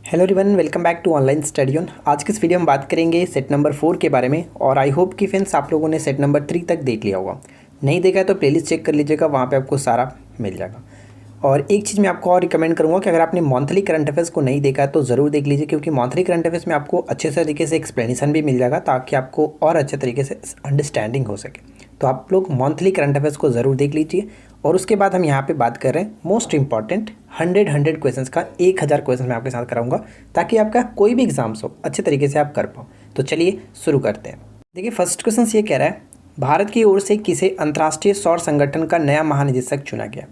Hello everyone, welcome back to online study on. आज की इस वीडियो में बात करेंगे सेट नंबर 4 के बारे में। और आई होप कि फ्रेंड्स आप लोगों ने सेट नंबर 3 तक देख लिया होगा। नहीं देखा है तो प्लेलिस्ट चेक कर लीजिएगा, वहाँ पे आपको सारा मिल जाएगा। और एक चीज़ मैं आपको और रिकमेंड करूँगा कि अगर आपने मंथली करंट अफेयर्स को नहीं देखा है तो ज़रूर देख लीजिए, क्योंकि मंथली करंट अफेयर्स में आपको अच्छे तरीके से एक्सप्लेनेशन भी मिल जाएगा, ताकि आपको और अच्छे तरीके से अंडरस्टैंडिंग हो सके। तो आप लोग मंथली करंट अफेयर्स को ज़रूर देख लीजिए। और उसके बाद हम यहाँ पे बात कर रहे हैं मोस्ट इंपॉर्टेंट 100 क्वेश्चंस का। 1000 क्वेश्चन मैं आपके साथ कराऊंगा, ताकि आपका कोई भी एग्जाम्स हो अच्छे तरीके से आप कर पाओ। तो चलिए शुरू करते हैं। देखिए, फर्स्ट क्वेश्चन ये कह रहा है, भारत की ओर से किसे अंतर्राष्ट्रीय सौर संगठन का नया महानिदेशक चुना गया?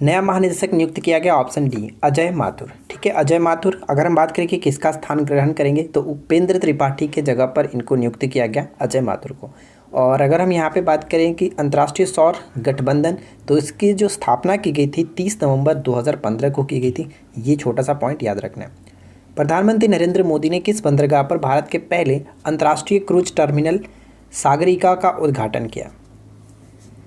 नया महानिदेशक नियुक्त किया गया, ऑप्शन डी अजय माथुर। ठीक है, अजय माथुर। अगर हम बात करें कि किसका स्थान ग्रहण करेंगे, तो उपेंद्र त्रिपाठी के जगह पर इनको नियुक्त किया गया, अजय माथुर को। और अगर हम यहाँ पे बात करें कि अंतर्राष्ट्रीय सौर गठबंधन, तो इसकी जो स्थापना की गई थी 30 नवंबर 2015 को की गई थी। ये छोटा सा पॉइंट याद रखना है। प्रधानमंत्री नरेंद्र मोदी ने किस बंदरगाह पर भारत के पहले अंतर्राष्ट्रीय क्रूज टर्मिनल सागरिका का उद्घाटन किया?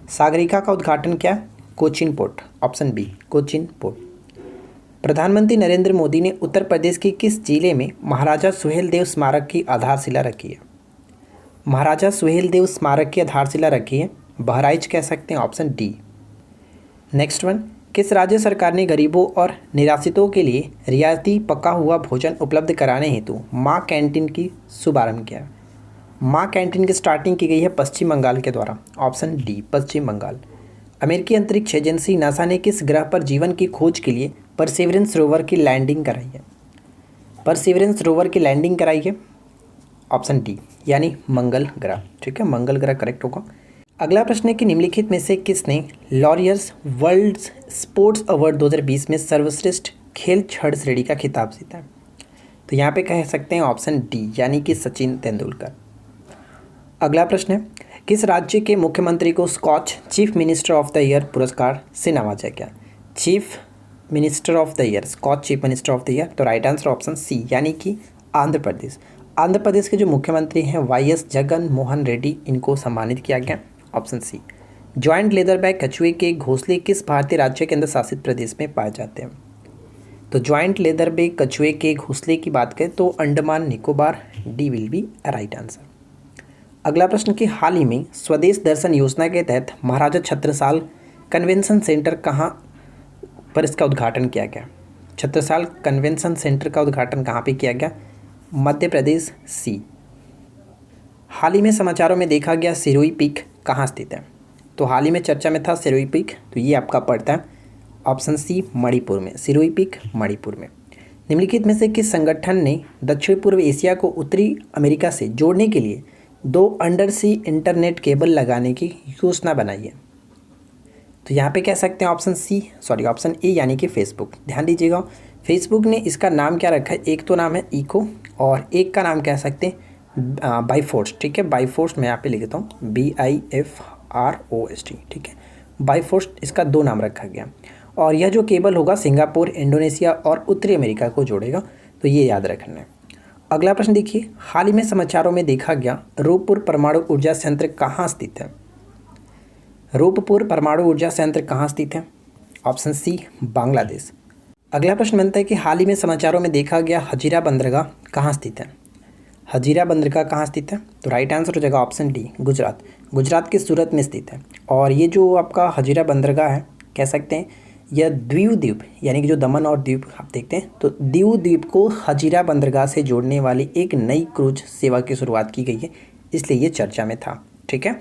सागरिका का उद्घाटन किया Cochin port, option B Cochin port. प्रधानमंत्री नरेंद्र मोदी ने उत्तर प्रदेश के किस जिले में महाराजा सुहेलदेव स्मारक की आधारशिला रखी है? महाराजा सुहेलदेव स्मारक की आधारशिला रखी है, बहराइच कह सकते हैं, ऑप्शन डी। नेक्स्ट वन, किस राज्य सरकार ने गरीबों और निराश्रितों के लिए रियायती पका हुआ भोजन उपलब्ध कराने हेतु माँ कैंटीन की शुभारंभ किया? माँ कैंटीन की स्टार्टिंग की गई है पश्चिम बंगाल के द्वारा, ऑप्शन डी पश्चिम बंगाल। अमेरिकी अंतरिक्ष एजेंसी नासा ने किस ग्रह पर जीवन की खोज के लिए परसेवरेंस रोवर की लैंडिंग कराई है? परसेवरेंस रोवर की लैंडिंग कराई है, ऑप्शन डी यानी मंगल ग्रह। ठीक है, मंगल ग्रह करेक्ट होगा। अगला प्रश्न है कि निम्नलिखित में से किसने लॉरियर्स वर्ल्ड स्पोर्ट्स अवार्ड 2020 में सर्वश्रेष्ठ खेल छड़ श्रेणी का खिताब जीता है? तो यहाँ पे कह सकते हैं ऑप्शन डी यानी कि सचिन तेंदुलकर। अगला प्रश्न है, किस राज्य के मुख्यमंत्री को Skoch chief minister of the year पुरस्कार से नवाजा गया? Chief minister of the year, Skoch chief minister of the year. तो राइट आंसर ऑप्शन सी यानी कि आंध्र प्रदेश। आंध्र प्रदेश के जो मुख्यमंत्री हैं वाईएस जगन मोहन रेड्डी, इनको सम्मानित किया गया, option C. Joint leatherback कछुए के घोंसले किस भारतीय राज्य के अंदर शासित प्रदेश में पाए जाते हैं? तो ज्वाइंट लेदर बैक कछुए के घोंसले की बात करें तो Andaman Nicobar, D will be right answer. अगला प्रश्न कि हाल ही में स्वदेश दर्शन योजना के तहत महाराजा छत्रसाल कन्वेंशन सेंटर कहाँ पर इसका उद्घाटन किया गया? छत्रसाल कन्वेंशन सेंटर का उद्घाटन कहाँ पे किया गया? मध्य प्रदेश, सी। हाल ही में समाचारों में देखा गया सिरोही पीक कहाँ स्थित है? तो हाल ही में चर्चा में था सिरोही पीक, तो ये आपका पड़ता है ऑप्शन सी मणिपुर में, सिरोही पीक मणिपुर में। निम्नलिखित में से किस संगठन ने दक्षिण पूर्व एशिया को उत्तरी अमेरिका से जोड़ने के लिए 2 अंडर सी इंटरनेट केबल लगाने की योजना बनाई है? तो यहाँ पे कह सकते हैं ऑप्शन ए यानी कि फेसबुक। ध्यान दीजिएगा, फेसबुक ने इसका नाम क्या रखा है, एक तो नाम है इको और एक का नाम कह सकते हैं बाइफोर्स। ठीक है, बाइफोर्स मैं यहाँ पे लिख देता हूँ BIFROST। ठीक है, बाइफोर्स इसका 2 नाम रखा गया। और यह जो केबल होगा सिंगापुर, इंडोनेशिया और उत्तरी अमेरिका को जोड़ेगा, तो ये याद रखना है। अगला प्रश्न देखिए, हाल ही में समाचारों में देखा गया रूपपुर परमाणु ऊर्जा संयंत्र कहाँ स्थित है? रूपपुर परमाणु ऊर्जा संयंत्र कहाँ स्थित है? Option C Bangladesh. अगला प्रश्न बनता है कि हाल ही में समाचारों में देखा गया हजीरा बंदरगाह कहाँ स्थित है? हजीरा बंदरगाह कहाँ स्थित है? तो राइट आंसर हो जाएगा ऑप्शन डी गुजरात। गुजरात के सूरत में स्थित है। और ये जो आपका हजीरा बंदरगाह है, कह सकते हैं यह दीव द्वीप यानी कि जो दमन और द्वीप आप देखते हैं, तो दीव द्वीप को हजीरा बंदरगाह से जोड़ने वाली एक नई क्रूज सेवा की शुरुआत की गई है, इसलिए ये चर्चा में था। ठीक है,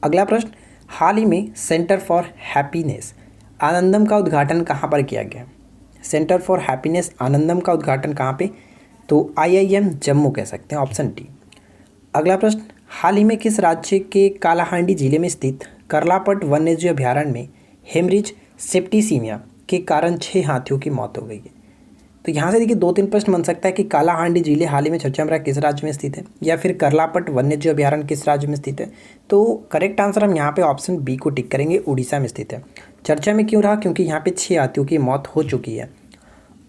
अगला प्रश्न, हाल ही में सेंटर फॉर हैप्पीनेस आनंदम का उद्घाटन कहाँ पर किया गया? सेंटर फॉर हैप्पीनेस आनंदम का उद्घाटन कहाँ पे? तो IIM जम्मू कह सकते हैं, ऑप्शन डी। अगला प्रश्न, हाल ही में किस राज्य के कालाहांडी जिले में स्थित करलापट वन्यजीव अभयारण्य में हेमरिज सेप्टिसीमिया के कारण 6 हाथियों की मौत हो गई है? तो यहाँ से देखिए 2-3 प्रश्न बन सकता है कि कालाहांडी जिले हाल ही में चर्चा में रहा किस राज्य में स्थित है, या फिर करलापट वन्यजीव अभयारण्य किस राज्य में स्थित है। तो करेक्ट आंसर हम यहाँ पे ऑप्शन बी को टिक करेंगे, उड़ीसा में स्थित है। चर्चा में क्यों रहा? क्योंकि यहाँ पे 6 हाथियों की मौत हो चुकी है।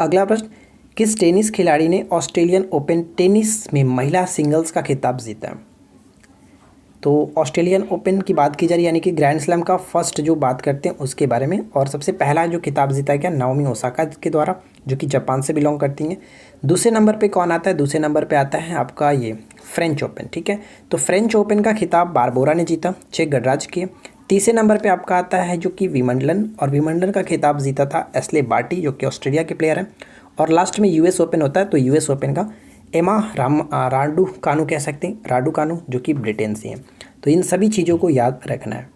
अगला प्रश्न, किस टेनिस खिलाड़ी ने ऑस्ट्रेलियन ओपन टेनिस में महिला सिंगल्स का खिताब जीता है? तो ऑस्ट्रेलियन ओपन की बात की जा रही है, यानी कि ग्रैंड स्लैम का फर्स्ट जो बात करते हैं उसके बारे में। और सबसे पहला जो खिताब जीता गया नाओमी ओसाका के द्वारा, जो कि जापान से बिलोंग करती हैं। दूसरे नंबर पे कौन आता है? दूसरे नंबर पे आता है आपका ये फ्रेंच ओपन, ठीक है। तो फ्रेंच ओपन का खिताब बारबोरा ने जीता, चेक गणराज्य के। तीसरे नंबर पे आपका आता है जो कि विंबलडन, और विंबलडन का खिताब जीता था एशले बार्टी, जो कि ऑस्ट्रेलिया के प्लेयर हैं। और लास्ट में यूएस ओपन होता है, तो यूएस ओपन का एमा राडुकानु कह सकते हैं, राडुकानु, जो कि ब्रिटेन से हैं। तो इन सभी चीज़ों को याद रखना है।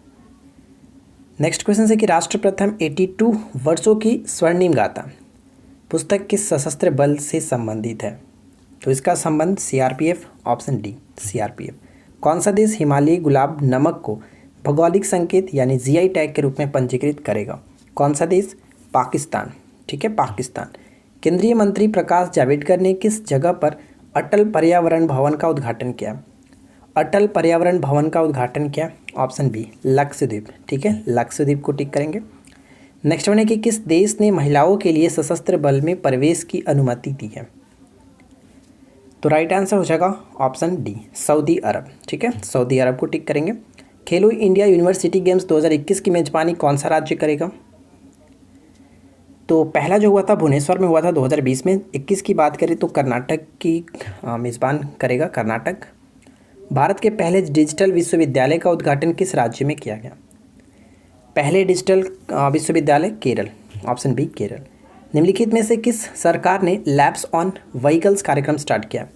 नेक्स्ट क्वेश्चन है कि राष्ट्र प्रथम 82 वर्षों की स्वर्णिम गाथा पुस्तक किस सशस्त्र बल से संबंधित है? तो इसका संबंध सीआरपीएफ, ऑप्शन डी सीआरपीएफ। कौन सा देश हिमालयी गुलाब नमक को भौगोलिक संकेत यानी जीआई टैग के रूप में पंजीकृत करेगा? कौन सा देश? पाकिस्तान, ठीक है, पाकिस्तान। केंद्रीय मंत्री प्रकाश जावड़ेकर ने किस जगह पर अटल पर्यावरण भवन का उद्घाटन किया? अटल पर्यावरण भवन का उद्घाटन किया, ऑप्शन बी लक्षद्वीप, ठीक है, लक्षद्वीप को टिक करेंगे। नेक्स्ट वन है कि किस देश ने महिलाओं के लिए सशस्त्र बल में प्रवेश की अनुमति दी है? तो राइट आंसर हो जाएगा ऑप्शन डी सऊदी अरब, ठीक है, सऊदी अरब को टिक करेंगे। खेलो इंडिया यूनिवर्सिटी गेम्स 2021 की मेजबानी कौन सा राज्य करेगा? तो पहला जो हुआ था भुवनेश्वर में हुआ था 2020 में। 21 की बात करें तो कर्नाटक की मेज़बान करेगा, कर्नाटक। भारत के पहले डिजिटल विश्वविद्यालय का उद्घाटन किस राज्य में किया गया? पहले डिजिटल विश्वविद्यालय केरल, ऑप्शन बी केरल। निम्नलिखित में से किस सरकार ने लैब्स ऑन व्हीकल्स कार्यक्रम स्टार्ट किया?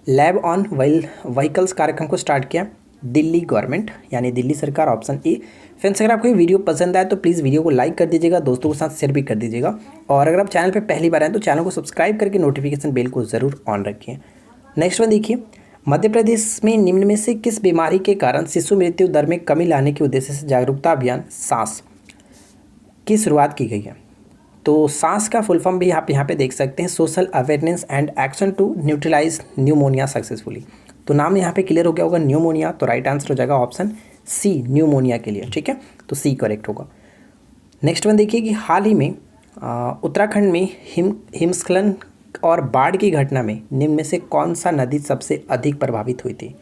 लैब ऑन व्हीकल्स कार्यक्रम को स्टार्ट किया दिल्ली गवर्नमेंट, यानी दिल्ली सरकार, ऑप्शन ए। फ्रेंड्स, अगर आपको ये वीडियो पसंद आए तो प्लीज़ वीडियो को लाइक कर दीजिएगा, दोस्तों के साथ शेयर भी कर दीजिएगा। और अगर आप चैनल पर पहली बार आए तो चैनल को सब्सक्राइब करके नोटिफिकेशन बेल को ज़रूर ऑन रखिए। नेक्स्ट वन देखिए, मध्य प्रदेश में निम्न में से किस बीमारी के कारण शिशु मृत्यु दर में कमी लाने के उद्देश्य से जागरूकता अभियान सांस की शुरुआत की गई है? तो सांस का फुल फॉर्म भी आप यहाँ पे देख सकते हैं, social awareness and action to neutralise pneumonia successfully. तो नाम यहाँ पे क्लियर हो गया होगा, न्यूमोनिया। तो राइट आंसर हो जाएगा ऑप्शन सी न्यूमोनिया के लिए, ठीक है, तो सी करेक्ट होगा। नेक्स्ट वन देखिए कि हाल ही में उत्तराखंड में हिमस्खलन और बाढ़ की घटना में निम्न में से कौन सा नदी सबसे अधिक प्रभावित हुई थी?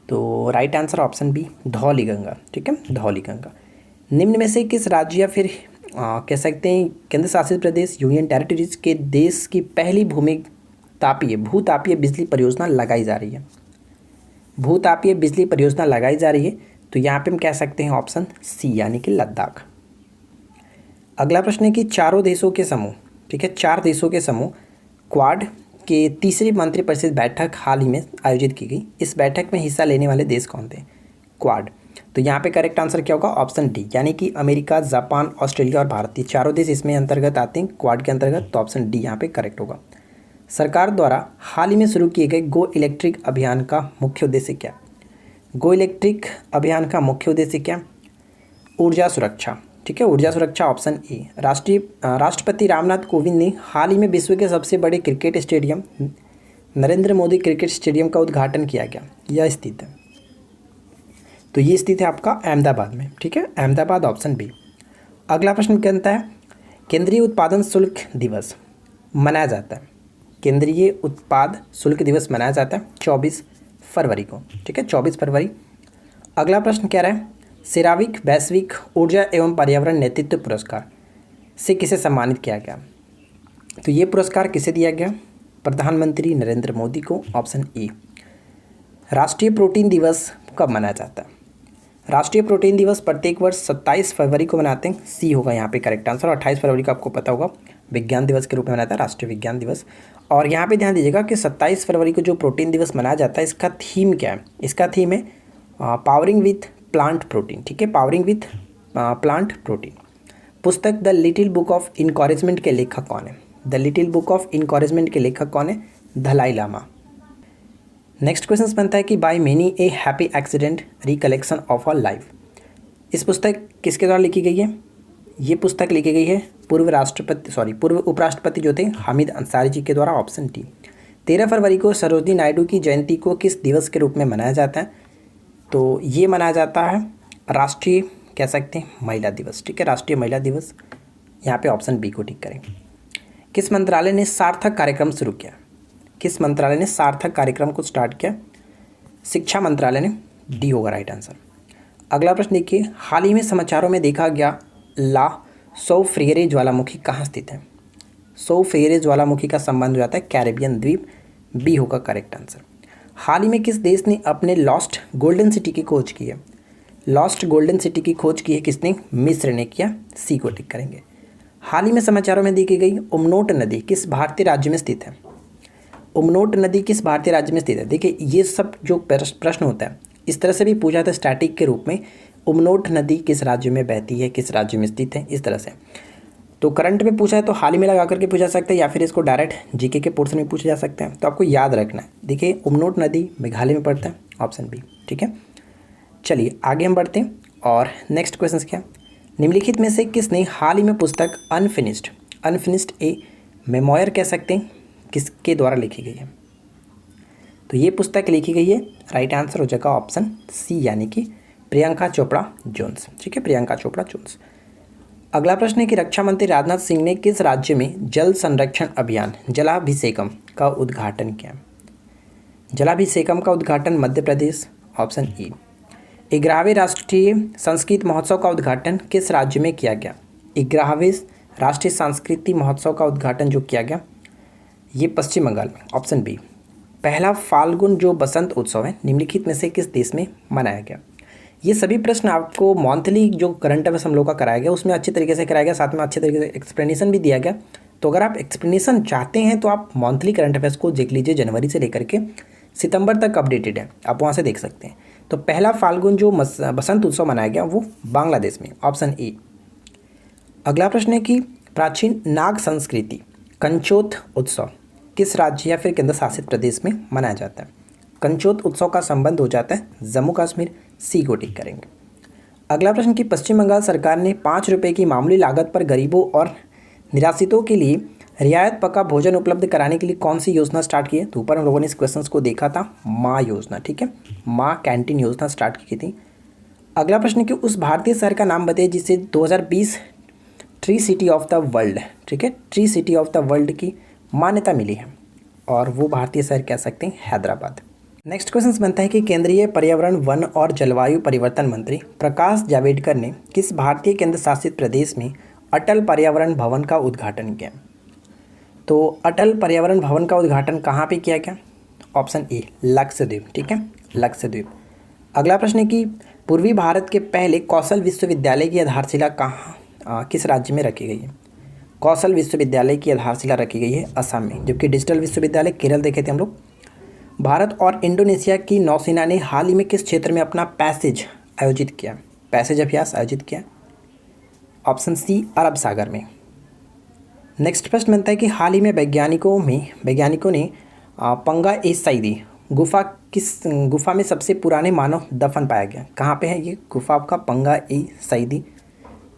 तो right answer option B Dhauliganga, ठीक है, धौलीगंगा। निम्न में से किस राज्य या फिर कह सकते हैं केंद्र शासित प्रदेश यूनियन टेरिटरीज के देश की पहली भूतापीय बिजली परियोजना लगाई जा रही है? भूतापीय बिजली परियोजना लगाई जा रही है, तो यहाँ पे हम कह सकते हैं ऑप्शन सी यानी कि लद्दाख। अगला प्रश्न है कि चारों देशों के समूह, ठीक है, 4 देशों के समूह क्वाड के तीसरी मंत्रिपरिषद बैठक हाल ही में आयोजित की गई। इस बैठक में हिस्सा लेने वाले देश कौन थे? क्वाड। तो यहाँ पे करेक्ट आंसर क्या होगा? ऑप्शन डी, यानी कि अमेरिका, जापान, ऑस्ट्रेलिया और भारत, ये चारों देश इसमें अंतर्गत आते हैं क्वाड के अंतर्गत। तो ऑप्शन डी यहाँ पे करेक्ट होगा। सरकार द्वारा हाल ही में शुरू किए गए गो इलेक्ट्रिक अभियान का मुख्य उद्देश्य क्या? गो इलेक्ट्रिक अभियान का मुख्य उद्देश्य क्या? ऊर्जा सुरक्षा, ठीक है, ऊर्जा सुरक्षा, ऑप्शन ए। राष्ट्रपति रामनाथ कोविंद ने हाल ही में विश्व के सबसे बड़े cricket stadium Narendra Modi cricket stadium का उद्घाटन किया गया, यह स्थित है? तो ये स्थित है आपका अहमदाबाद में, ठीक है, अहमदाबाद, ऑप्शन बी। अगला प्रश्न कहता है केंद्रीय उत्पादन शुल्क दिवस मनाया जाता है, केंद्रीय उत्पाद शुल्क दिवस मनाया जाता है 24 फरवरी को, ठीक है, 24 फरवरी। अगला प्रश्न कह रहा है सेरावीक वैश्विक ऊर्जा एवं पर्यावरण नेतृत्व पुरस्कार से किसे सम्मानित किया गया? तो ये पुरस्कार किसे दिया गया? प्रधानमंत्री नरेंद्र मोदी को, ऑप्शन ए। राष्ट्रीय प्रोटीन दिवस कब मनाया जाता है? राष्ट्रीय प्रोटीन दिवस प्रत्येक वर्ष 27 फरवरी को मनाते हैं, सी होगा यहाँ पे करेक्ट आंसर। और 28 फरवरी को आपको पता होगा विज्ञान दिवस के रूप में मनाता है, राष्ट्रीय विज्ञान दिवस। और यहाँ पे ध्यान दीजिएगा कि 27 फरवरी को जो प्रोटीन दिवस मनाया जाता है, इसका थीम क्या है? इसका थीम है पावरिंग विथ प्लांट प्रोटीन, ठीक है, पावरिंग विथ प्लांट प्रोटीन। पुस्तक the little book of encouragement के लेखक कौन है? The little book of encouragement के लेखक कौन है? दलाई लामा। नेक्स्ट क्वेश्चन बनता है कि by many A happy accident recollection of a life, इस पुस्तक किसके द्वारा लिखी गई है? ये पुस्तक लिखी गई है पूर्व उपराष्ट्रपति जो थे हामिद अंसारी जी के द्वारा, ऑप्शन डी। 13 फरवरी को सरोजिनी नायडू की जयंती को किस दिवस के रूप में मनाया जाता है? तो ये मनाया जाता है राष्ट्रीय कह सकते हैं महिला दिवस, ठीक है, राष्ट्रीय महिला दिवस। यहाँ पे ऑप्शन बी को टिक करें। किस मंत्रालय ने सार्थक कार्यक्रम शुरू किया? किस मंत्रालय ने सार्थक कार्यक्रम को स्टार्ट किया? शिक्षा मंत्रालय ने, डी होगा राइट आंसर। अगला प्रश्न देखिए, हाल ही में समाचारों में देखा गया ला सौ फ्रियरे ज्वालामुखी कहाँ स्थित है? सौ फ्रियरे ज्वालामुखी का संबंध हो जाता है कैरेबियन द्वीप, बी होगा करेक्ट आंसर। हाल ही में किस देश ने अपने लॉस्ट गोल्डन सिटी की खोज की है? लॉस्ट गोल्डन सिटी की खोज की है किसने? मिस्र ने किया, सी को टिक करेंगे। हाल ही में समाचारों में देखी गई उमनोट नदी किस भारतीय राज्य में स्थित है? उमनोट नदी किस भारतीय राज्य में स्थित है? देखिए ये सब जो प्रश्न होता है इस तरह से भी पूछा जाता है स्टैटिक के रूप में, उमनोट नदी किस राज्य में बहती है, किस राज्य में स्थित है, इस तरह से। तो करंट में पूछा है तो हाल ही में लगा करके पूछा सकते हैं, या फिर इसको डायरेक्ट जीके के पोर्शन में पूछा जा सकता है। तो आपको याद रखना है, देखिए उमनोट नदी मेघालय में पड़ता है, ऑप्शन बी, ठीक है। चलिए आगे हम बढ़ते हैं और नेक्स्ट क्वेश्चन क्या, निम्नलिखित में से किसने हाल ही में पुस्तक अनफिनिश्ड ए मेमोयर कह सकते हैं किसके द्वारा लिखी गई है? तो ये पुस्तक लिखी गई है, राइट आंसर हो जाएगा ऑप्शन सी यानी कि प्रियंका चोपड़ा जोन्स, ठीक है, प्रियंका चोपड़ा जोन्स। अगला प्रश्न है कि रक्षा मंत्री राजनाथ सिंह ने किस राज्य में जल संरक्षण अभियान जलाभिषेकम का उद्घाटन किया? जलाभिषेकम का उद्घाटन मध्य प्रदेश, ऑप्शन ई। 11वें राष्ट्रीय संस्कृत महोत्सव का उद्घाटन किस राज्य में किया गया? 11वें राष्ट्रीय सांस्कृतिक महोत्सव का उद्घाटन जो किया गया ये पश्चिम बंगाल में, ऑप्शन बी। पहला फाल्गुन जो बसंत उत्सव है निम्नलिखित में से किस देश में मनाया गया? ये सभी प्रश्न आपको मंथली जो करंट अफेयर्स हम लोग का कराया गया उसमें अच्छे तरीके से कराया गया, साथ में अच्छे तरीके से एक्सप्लेनेशन भी दिया गया। तो अगर आप एक्सप्लेनेशन चाहते हैं तो आप मंथली करंट अफेयर्स को देख लीजिए, जनवरी से लेकर के सितंबर तक अपडेटेड है, आप वहाँ से देख सकते हैं। तो पहला फाल्गुन जो बसंत उत्सव मनाया गया वो बांग्लादेश में, ऑप्शन ए। अगला प्रश्न है कि प्राचीन नाग संस्कृति कंचोत उत्सव किस राज्य या फिर केंद्र शासित प्रदेश में मनाया जाता है? कंचोत उत्सव का संबंध हो जाता है जम्मू कश्मीर, सी को टिक करेंगे। अगला प्रश्न कि पश्चिम बंगाल सरकार ने 5 रुपये की मामूली लागत पर गरीबों और निराश्रितों के लिए रियायत पक्का भोजन उपलब्ध कराने के लिए कौन सी योजना स्टार्ट की है? तो ऊपर हम लोगों ने इस क्वेश्चन को देखा था, माँ योजना, ठीक है, माँ कैंटीन योजना स्टार्ट की थी। अगला प्रश्न कि उस भारतीय शहर का नाम बताइए जिसे 2020 tree city of the world, ठीक है, tree city of the world की मान्यता मिली है, और वो भारतीय शहर कह सकते हैं हैदराबाद। नेक्स्ट क्वेश्चन बनता है कि केंद्रीय पर्यावरण, वन और जलवायु परिवर्तन मंत्री प्रकाश जावड़ेकर ने किस भारतीय केंद्र शासित प्रदेश में अटल पर्यावरण भवन का उद्घाटन किया? तो अटल पर्यावरण भवन का उद्घाटन कहाँ पे किया गया? ऑप्शन ए लक्षद्वीप, ठीक है, लक्षद्वीप। अगला प्रश्न है कि पूर्वी भारत के पहले कौशल विश्वविद्यालय की आधारशिला किस राज्य में रखी गई है? कौशल विश्वविद्यालय की आधारशिला रखी गई है असम में, जबकि डिजिटल विश्वविद्यालय केरल देखे थे हम लोग। भारत और इंडोनेशिया की नौसेना ने हाल ही में किस क्षेत्र में अपना पैसेज अभ्यास आयोजित किया? ऑप्शन सी अरब सागर में। नेक्स्ट प्रश्न बनता है कि हाल ही में वैज्ञानिकों ने पंगा ए सईदी गुफा में सबसे पुराने मानव दफन पाया गया। कहाँ पे है ये गुफा आपका पंगा ए सईदी?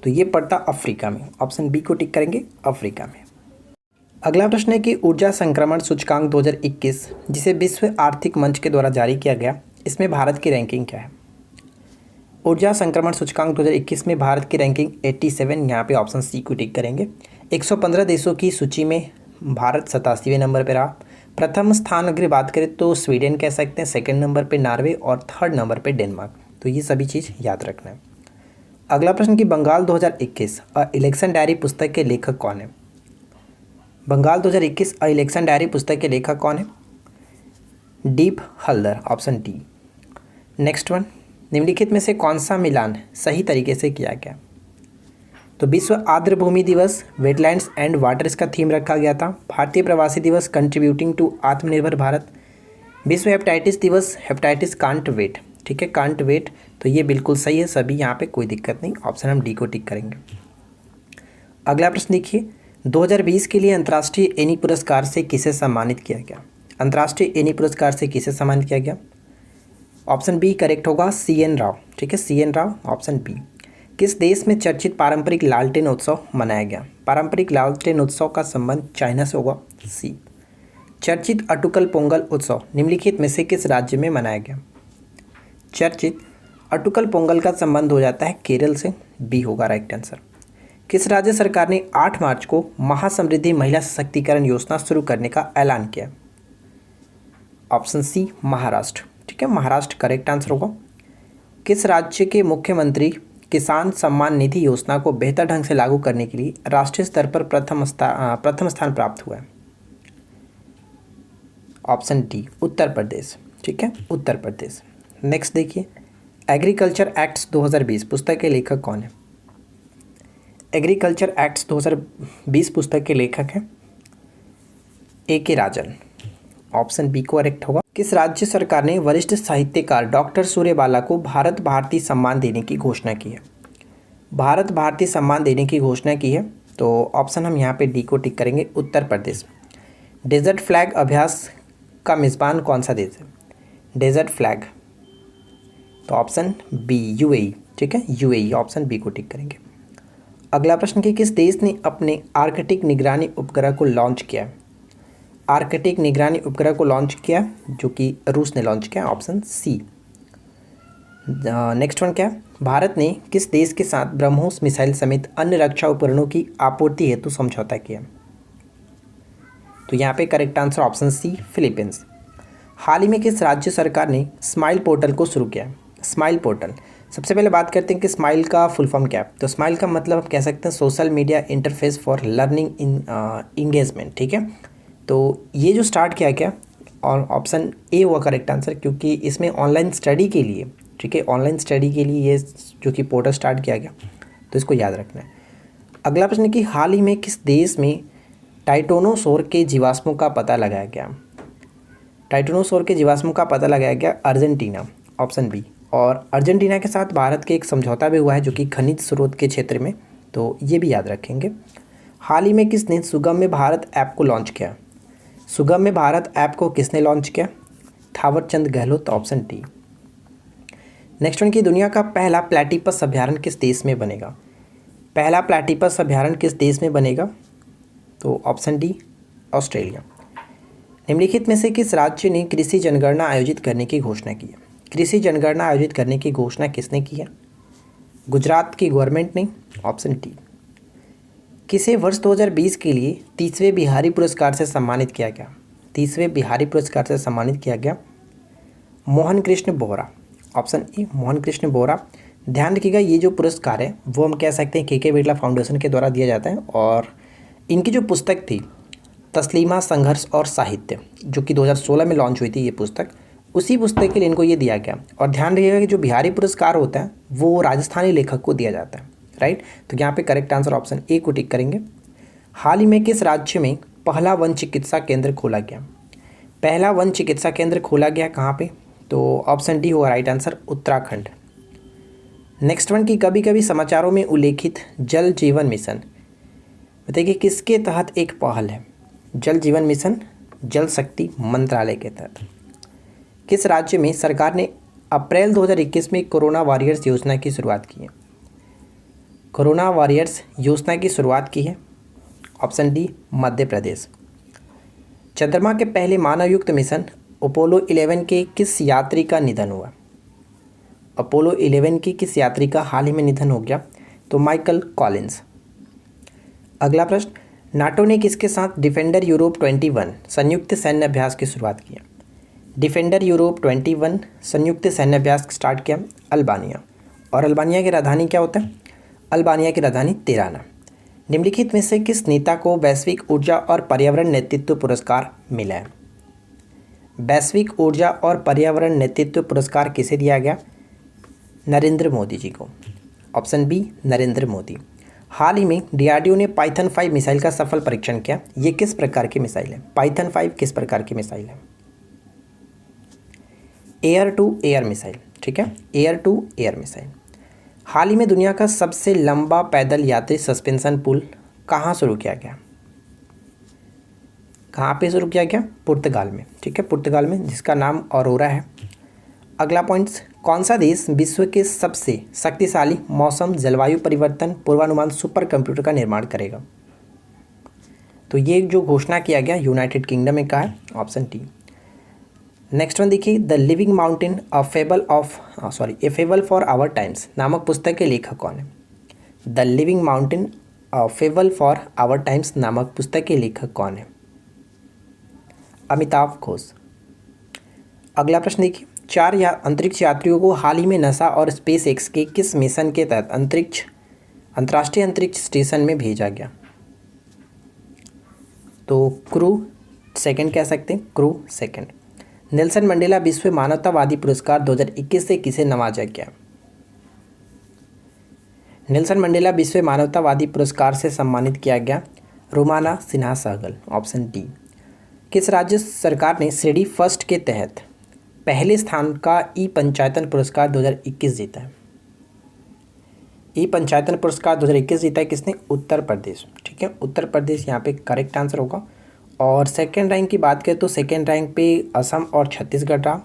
तो ये पड़ता अफ्रीका में, ऑप्शन बी को टिक करेंगे, अफ्रीका में। अगला प्रश्न है कि ऊर्जा संक्रमण सूचकांक 2021 जिसे विश्व आर्थिक मंच के द्वारा जारी किया गया, इसमें भारत की रैंकिंग क्या है? ऊर्जा संक्रमण सूचकांक 2021 में भारत की रैंकिंग 87, यहाँ पे ऑप्शन सी को टिक करेंगे। 115 देशों की सूची में भारत 87वें नंबर पर रहा। प्रथम स्थान अगर बात करें तो स्वीडन कह सकते हैं, सेकंड नंबर पे नॉर्वे और थर्ड नंबर पे डेनमार्क। तो ये सभी चीज़ याद रखना है। अगला प्रश्न कि बंगाल 2021 इलेक्शन डायरी पुस्तक के लेखक कौन है? बंगाल 2021 इलेक्शन डायरी पुस्तक के लेखक कौन है? Deep Haldar, option D. Next one, निम्नलिखित में से कौन सा मिलान सही तरीके से किया गया? तो विश्व आर्द्र भूमि दिवस वेटलैंड्स एंड वाटर्स का थीम रखा गया था। भारतीय प्रवासी दिवस कंट्रीब्यूटिंग टू आत्मनिर्भर भारत। विश्व हेपेटाइटिस दिवस हेपेटाइटिस कांट वेट, ठीक है, कांट वेट। तो ये बिल्कुल सही है सभी, यहाँ पे कोई दिक्कत नहीं, ऑप्शन हम डी को टिक करेंगे। अगला प्रश्न देखिए, 2020 के लिए अंतर्राष्ट्रीय एनी पुरस्कार से किसे सम्मानित किया गया? अंतर्राष्ट्रीय एनी पुरस्कार से किसे सम्मानित किया गया? ऑप्शन बी करेक्ट होगा, CN राव, ठीक है, CN राव, ऑप्शन बी। किस देश में चर्चित पारंपरिक लालटेन उत्सव मनाया गया? पारंपरिक लालटेन उत्सव का संबंध चाइना से होगा, सी। चर्चित अटुकल पोंगल उत्सव निम्नलिखित में से किस राज्य में मनाया गया? चर्चित अटुकल पोंगल का संबंध हो जाता है केरल से, बी होगा राइट आंसर। किस राज्य सरकार ने 8 मार्च को महासमृद्धि महिला सशक्तिकरण योजना शुरू करने का ऐलान किया? ऑप्शन सी महाराष्ट्र, ठीक है, महाराष्ट्र करेक्ट आंसर होगा। किस राज्य के मुख्यमंत्री किसान सम्मान निधि योजना को बेहतर ढंग से लागू करने के लिए राष्ट्रीय स्तर पर प्रथम स्थान प्राप्त हुआ है? Option D Uttar Pradesh. ठीक है, उत्तर प्रदेश। नेक्स्ट देखिए, एग्रीकल्चर एक्ट्स 2020 पुस्तक के लेखक कौन है? एग्रीकल्चर एक्ट्स 2020 पुस्तक के लेखक हैं A.K. राजन। ऑप्शन बी करेक्ट होगा। किस राज्य सरकार ने वरिष्ठ साहित्यकार डॉक्टर सूर्यबाला को भारत भारती सम्मान देने की घोषणा की है? भारत भारती सम्मान देने की घोषणा की है, तो ऑप्शन हम यहाँ पे डी को टिक करेंगे, उत्तर प्रदेश। डेजर्ट फ्लैग अभ्यास का मेज़बान कौन सा देश है? डेजर्ट फ्लैग, तो ऑप्शन बी UAE। ठीक है, UAE, ऑप्शन बी को टिक करेंगे। अगला प्रश्न कि किस देश ने अपने आर्कटिक निगरानी उपग्रह को लॉन्च किया? आर्कटिक निगरानी उपग्रह को लॉन्च किया, जो कि रूस ने लॉन्च किया, ऑप्शन सी। नेक्स्ट वन क्या है? भारत ने किस देश के साथ ब्रह्मोस मिसाइल समेत अन्य रक्षा उपकरणों की आपूर्ति हेतु समझौता किया? तो यहाँ पे correct answer option C, Philippines. हाल ही में किस राज्य सरकार ने स्माइल पोर्टल को शुरू किया? स्माइल पोर्टल, सबसे पहले बात करते हैं कि स्माइल का फुल फॉर्म क्या है। तो स्माइल का मतलब हम कह सकते हैं social media interface for learning in engagement. ठीक है, तो ये जो स्टार्ट किया गया, और ऑप्शन ए हुआ करेक्ट आंसर, क्योंकि इसमें ऑनलाइन स्टडी के लिए, ठीक है, ऑनलाइन स्टडी के लिए ये जो कि पोर्टल स्टार्ट किया गया, तो इसको याद रखना है। अगला प्रश्न कि हाल ही में किस देश में टाइटोनोसोर के जीवाश्मों का पता लगाया गया? टाइटोनोसोर के जीवाश्मों का पता लगाया गया अर्जेंटीना, ऑप्शन बी। और अर्जेंटीना के साथ भारत के एक समझौता भी हुआ है, जो कि खनिज स्रोत के क्षेत्र में, तो ये भी याद रखेंगे। हाल ही में किसने सुगम्य भारत ऐप को लॉन्च किया? सुगम्य भारत ऐप को किसने लॉन्च किया? Thawarchand Gehlot, option D. Next one की दुनिया का पहला प्लेटिपस अभ्यारण्य किस देश में बनेगा? पहला प्लेटिपस अभ्यारण्य किस देश में बनेगा? तो ऑप्शन डी, ऑस्ट्रेलिया। निम्नलिखित में से किस राज्य ने कृषि जनगणना आयोजित करने की घोषणा की है? कृषि जनगणना आयोजित करने की घोषणा किसने की है? गुजरात की गवर्नमेंट ने, ऑप्शन डी। किसे वर्ष 2020 के लिए 30वें बिहारी पुरस्कार से सम्मानित किया गया? 30वें बिहारी पुरस्कार से सम्मानित किया गया मोहन कृष्ण बोहरा, ऑप्शन ए, मोहन कृष्ण बोहरा। ध्यान रखिएगा, ये जो पुरस्कार है वो हम कह सकते हैं के बिरला फाउंडेशन के द्वारा दिया जाता है, और इनकी जो पुस्तक थी तस्लीमा संघर्ष और साहित्य, जो कि 2016 में लॉन्च हुई थी ये पुस्तक, उसी पुस्तक के लिए इनको ये दिया गया। और ध्यान रखिएगा कि जो बिहारी पुरस्कार होता है वो राजस्थानी लेखक को दिया जाता है, राइट। तो यहाँ पे करेक्ट आंसर ऑप्शन ए को टिक करेंगे। हाल ही में किस राज्य में पहला वन चिकित्सा केंद्र खोला गया? पहला वन चिकित्सा केंद्र खोला गया कहाँ पे? तो ऑप्शन डी होगा right answer, Uttarakhand. Next one की कभी कभी समाचारों में उल्लेखित जल जीवन मिशन, बताइए किसके तहत एक पहल है? जल जीवन मिशन जल शक्ति मंत्रालय के तहत। किस राज्य में सरकार ने अप्रैल 2021 में कोरोना वॉरियर्स योजना की शुरुआत की है? कोरोना वॉरियर्स योजना की शुरुआत की है, ऑप्शन डी, मध्य प्रदेश। चंद्रमा के पहले मानवयुक्त मिशन अपोलो 11 के किस यात्री का निधन हुआ? अपोलो 11 की किस यात्री का हाल ही में निधन हो गया? तो माइकल कॉलिंस। अगला प्रश्न, नाटो ने किसके साथ डिफेंडर यूरोप 21 संयुक्त सैन्य अभ्यास की शुरुआत की है? डिफेंडर यूरोप 21 संयुक्त सैन्य अभ्यास स्टार्ट किया अल्बानिया। और अल्बानिया की राजधानी क्या होता है? अल्बानिया की राजधानी तिराना। निम्नलिखित में से किस नेता को वैश्विक ऊर्जा और पर्यावरण नेतृत्व पुरस्कार मिला है? वैश्विक ऊर्जा और पर्यावरण नेतृत्व पुरस्कार किसे दिया गया? नरेंद्र मोदी जी को, ऑप्शन बी, नरेंद्र मोदी। हाल ही में डीआरडीओ ने पाइथन 5 मिसाइल का सफल परीक्षण किया। ये किस प्रकार की मिसाइल है? पाइथन 5 किस प्रकार की मिसाइल है? एयर टू एयर मिसाइल, ठीक है, एयर टू एयर मिसाइल। हाल ही में दुनिया का सबसे लंबा पैदल यात्री सस्पेंशन पुल कहाँ शुरू किया गया? कहाँ पे शुरू किया गया? पुर्तगाल में, ठीक है, पुर्तगाल में, जिसका नाम ऑरोरा है। अगला पॉइंट्स, कौन सा देश विश्व के सबसे शक्तिशाली मौसम जलवायु परिवर्तन पूर्वानुमान सुपर कंप्यूटर का निर्माण करेगा? तो ये जो घोषणा किया गया यूनाइटेड किंगडम में का है, ऑप्शन टी। नेक्स्ट वन देखिए, the living mountain a fable for our times नामक पुस्तक के लेखक कौन है? The living mountain a fable for our times नामक पुस्तक के लेखक कौन है? अमिताभ घोष। अगला प्रश्न देखिए, 4 अंतरिक्ष यात्रियों को हाल ही में नासा और स्पेस एक्स के किस मिशन के तहत अंतर्राष्ट्रीय अंतरिक्ष स्टेशन में भेजा गया? तो क्रू सेकंड कह सकते हैं, क्रू सेकंड। नेल्सन मंडेला विश्व मानवतावादी पुरस्कार 2021 से किसे नवाजा गया? नेल्सन मंडेला विश्व मानवतावादी पुरस्कार से सम्मानित किया गया रोमाना सिन्हा सहगल, ऑप्शन डी। किस राज्य सरकार ने श्रेणी फर्स्ट के तहत पहले स्थान का ई पंचायतन पुरस्कार 2021 जीता है? ई पंचायतन पुरस्कार 2021 जीता है किसने? उत्तर प्रदेश। ठीक है, उत्तर प्रदेश यहाँ पे करेक्ट आंसर होगा। और सेकेंड रैंक की बात करें तो सेकेंड रैंक पे असम और छत्तीसगढ़ रहा,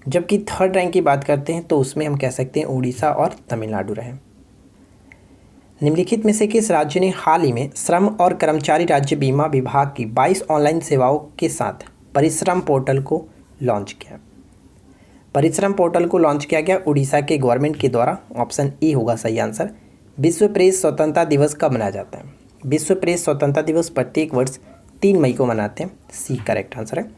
जबकि थर्ड रैंक की बात करते हैं तो उसमें हम कह सकते हैं उड़ीसा और तमिलनाडु रहे। निम्नलिखित में से किस राज्य ने हाल ही में श्रम और कर्मचारी राज्य बीमा विभाग की 22 ऑनलाइन सेवाओं के साथ परिश्रम पोर्टल को लॉन्च किया? परिश्रम पोर्टल को लॉन्च किया गया उड़ीसा के गवर्नमेंट के द्वारा, ऑप्शन ए होगा सही आंसर। विश्व प्रेस स्वतंत्रता दिवस कब मनाया जाता है? विश्व प्रेस स्वतंत्रता दिवस प्रत्येक वर्ष 3 मई को मनाते हैं, सी करेक्ट आंसर है।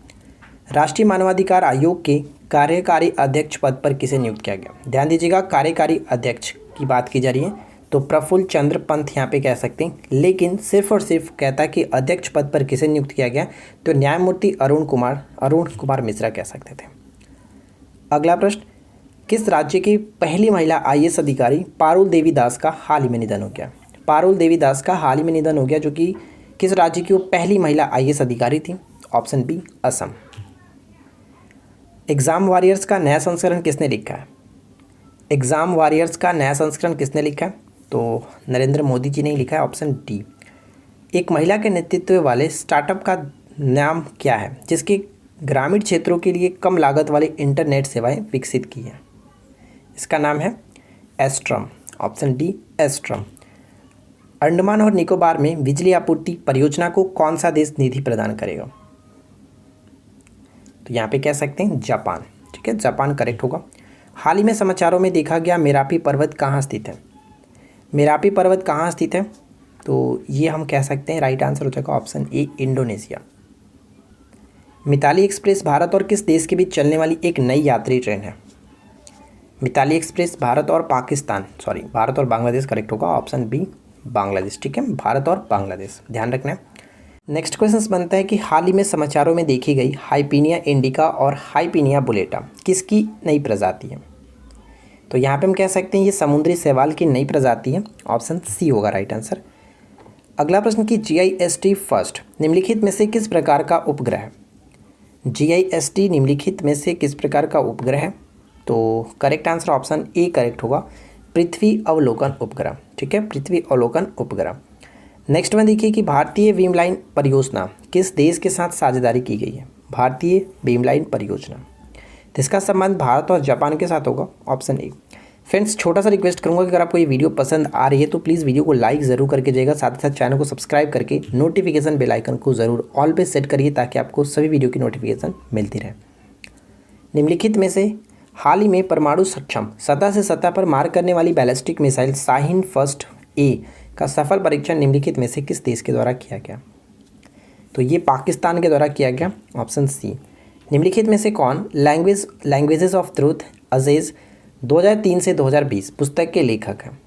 राष्ट्रीय मानवाधिकार आयोग के कार्यकारी अध्यक्ष पद पर किसे नियुक्त किया गया? ध्यान दीजिएगा, कार्यकारी अध्यक्ष की बात की जा रही है तो प्रफुल्ल चंद्र पंत यहाँ पे कह सकते हैं, लेकिन सिर्फ और सिर्फ कहता है कि अध्यक्ष पद पर किसे नियुक्त किया गया, तो न्यायमूर्ति अरुण कुमार मिश्रा कह सकते थे। अगला प्रश्न, किस राज्य की पहली महिला IAS अधिकारी पारुल देवी दास का हाल ही में निधन हो गया? पारुल देवी दास का हाल ही में निधन हो गया, जो कि किस राज्य की वो पहली महिला IAS अधिकारी थी? Option B Assam. Exam warriors का नया संस्करण किसने लिखा है? एग्जाम वॉरियर्स का नया संस्करण किसने लिखा है? तो नरेंद्र मोदी जी ने लिखा है, ऑप्शन डी। एक महिला के नेतृत्व वाले स्टार्टअप का नाम क्या है जिसके ग्रामीण क्षेत्रों के लिए कम लागत वाली इंटरनेट सेवाएं विकसित की हैं? इसका नाम है एस्ट्रम, ऑप्शन डी एस्ट्रम। अंडमान और निकोबार में बिजली आपूर्ति परियोजना को कौन सा देश निधि प्रदान करेगा? तो यहाँ पे कह सकते हैं जापान। ठीक है, जापान करेक्ट होगा। हाल ही में समाचारों में देखा गया मेरापी पर्वत कहाँ स्थित है? मेरापी पर्वत कहाँ स्थित है? तो ये हम कह सकते हैं राइट आंसर हो जाएगा option A Indonesia. Mitali express Bharat और किस देश के बीच चलने वाली एक नई यात्री ट्रेन है? मिताली एक्सप्रेस भारत और बांग्लादेश करेक्ट होगा, ऑप्शन बी बांग्लादेश। ठीक है, भारत और बांग्लादेश ध्यान रखना है। नेक्स्ट क्वेश्चन बनता है कि हाल ही में समाचारों में देखी गई हाइपीनिया इंडिका और हाइपीनिया बुलेटा किसकी नई प्रजाति है? तो यहाँ पे हम कह सकते हैं ये समुद्री शैवाल की नई प्रजाति है, ऑप्शन सी होगा राइट आंसर। अगला प्रश्न की GIST फर्स्ट निम्नलिखित में से किस प्रकार का उपग्रह है? GIST निम्नलिखित में से किस प्रकार का उपग्रह है? तो correct answer option A correct होगा, पृथ्वी अवलोकन उपग्रह। ठीक है, पृथ्वी अवलोकन उपग्रह। नेक्स्ट में देखिए कि भारतीय बीमलाइन परियोजना किस देश के साथ साझेदारी की गई है? भारतीय बीमलाइन परियोजना, तो इसका संबंध भारत और जापान के साथ होगा, ऑप्शन ए। फ्रेंड्स, छोटा सा रिक्वेस्ट करूंगा कि अगर आपको ये वीडियो पसंद आ रही है तो प्लीज़ वीडियो को लाइक ज़रूर करके जाइएगा, साथ ही साथ चैनल को सब्सक्राइब करके नोटिफिकेशन बेल आइकन को ज़रूर ऑल पे सेट करिए ताकि आपको सभी वीडियो की नोटिफिकेशन मिलती रहे। निम्नलिखित में से हाल ही में परमाणु सक्षम सतह से सतह पर मार करने वाली ballistic missile Shaheen first A का सफल परीक्षण निम्नलिखित में से किस देश के द्वारा किया गया? तो ये पाकिस्तान के द्वारा किया गया, ऑप्शन सी। निम्नलिखित में से कौन लैंग्वेजेस ऑफ ट्रूथ अजीज 2003 से 2020 पुस्तक के लेखक हैं?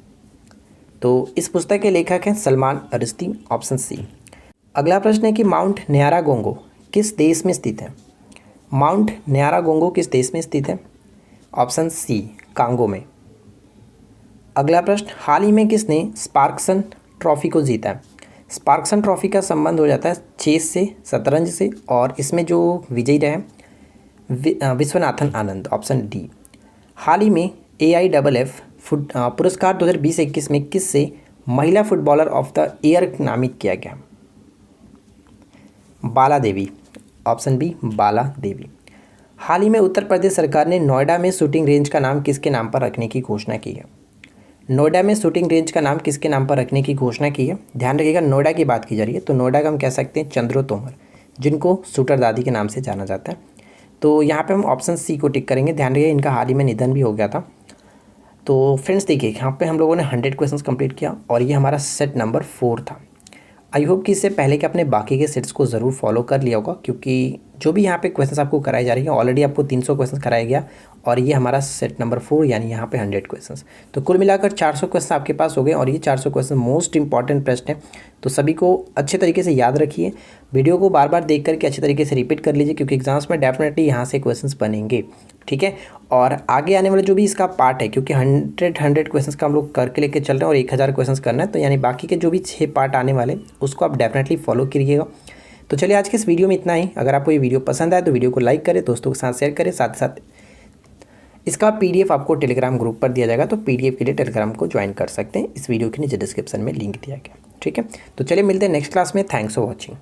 तो इस पुस्तक के लेखक हैं सलमान रुश्दी, ऑप्शन सी। अगला प्रश्न है कि माउंट न्यारागोंगो किस देश में स्थित है? माउंट न्यारागोंगो किस देश में स्थित है? ऑप्शन सी कांगो में। अगला प्रश्न, हाल ही में किसने स्पार्क्सन ट्रॉफी को जीता है? स्पार्क्सन ट्रॉफी का संबंध हो जाता है चेस से, शतरंज से, और इसमें जो विजयी रहे विश्वनाथन आनंद, ऑप्शन डी। हाल ही में AIFF पुरस्कार 2020-21 में किससे महिला फुटबॉलर ऑफ द ईयर नामित किया गया? बाला देवी, ऑप्शन बी बाला देवी। हाल ही में उत्तर प्रदेश सरकार ने नोएडा में शूटिंग रेंज का नाम किसके नाम पर रखने की घोषणा की है? नोएडा में शूटिंग रेंज का नाम किसके नाम पर रखने की घोषणा की है? ध्यान रखिएगा, नोएडा की बात की जा रही है, तो नोएडा का हम कह सकते हैं चंद्रो तोमर, जिनको शूटर दादी के नाम से जाना जाता है। तो यहाँ पे हम ऑप्शन सी को टिक करेंगे। ध्यान रखिए, इनका हाल ही में निधन भी हो गया था। तो फ्रेंड्स देखिए, यहाँ पे हम लोगों ने 100 क्वेश्चंस कंप्लीट किया और ये हमारा सेट नंबर 4 था। आई होप कि इससे पहले कि आपने बाकी के सेट्स को ज़रूर फॉलो कर लिया होगा, क्योंकि जो भी यहाँ पे क्वेश्चंस आपको कराए जा रही हैं ऑलरेडी आपको 300 क्वेश्चंस कराया गया और ये हमारा सेट नंबर 4 यानी यहाँ पे 100 क्वेश्चंस। तो कुल मिलाकर 400 क्वेश्चन आपके पास हो गए और ये 400 क्वेश्चन मोस्ट इंपॉर्टेंट प्रश्न है। तो सभी को अच्छे तरीके से याद रखिए, वीडियो को बार बार देख करके अच्छे तरीके से रिपीट कर लीजिए, क्योंकि एग्जाम्स में डेफिनेटली यहाँ से क्वेश्चंस बनेंगे, ठीक है। और आगे आने वाले जो भी इसका पार्ट है, क्योंकि 100 क्वेश्चंस का हम लोग करके लेके चल रहे हैं और 1000 क्वेश्चंस करना है, तो यानी बाकी के जो भी 6 पार्ट आने वाले उसको आप डेफिनेटली फॉलो करिएगा। तो चलिए आज के इस वीडियो में इतना ही। अगर आपको ये वीडियो पसंद आए तो वीडियो को लाइक करें, दोस्तों के साथ शेयर करें, साथ ही साथ इसका पीडीएफ आपको टेलीग्राम ग्रुप पर दिया जाएगा, तो पीडीएफ के लिए टेलीग्राम को ज्वाइन कर सकते हैं। इस वीडियो के नीचे डिस्क्रिप्शन में लिंक दिया गया, ठीक है। तो चलिए मिलते हैं नेक्स्ट क्लास में। Thanks for watching.